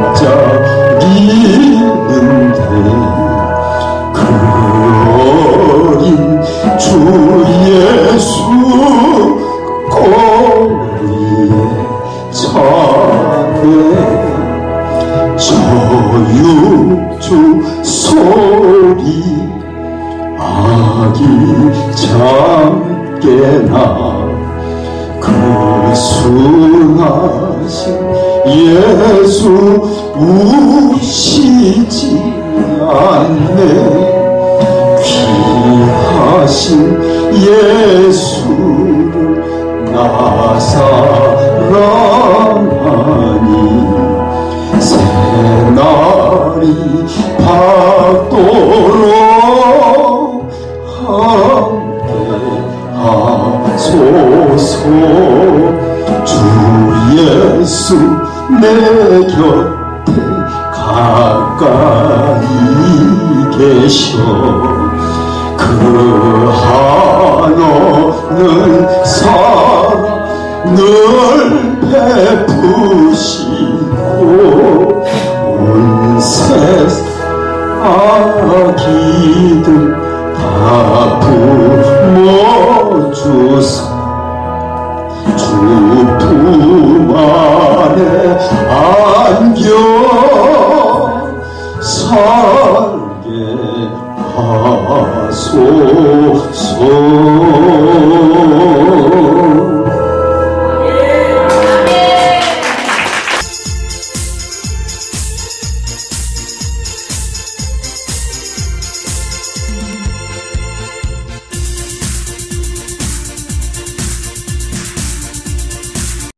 반짝이는데 그 어린 주 예수 꼬리에 차네 저육주 소리 아기 작게나 그 순하신 예수 우시지 않네 귀하신 예수를 나 사랑하니 새날이 밝도록 함께 하소서 주 예수 내 곁에 가까이 계셔 그 한없는 사랑 늘 베푸시고 온 세상 아기들 다 품어주사 주 품 안에 안겨 살게 하소서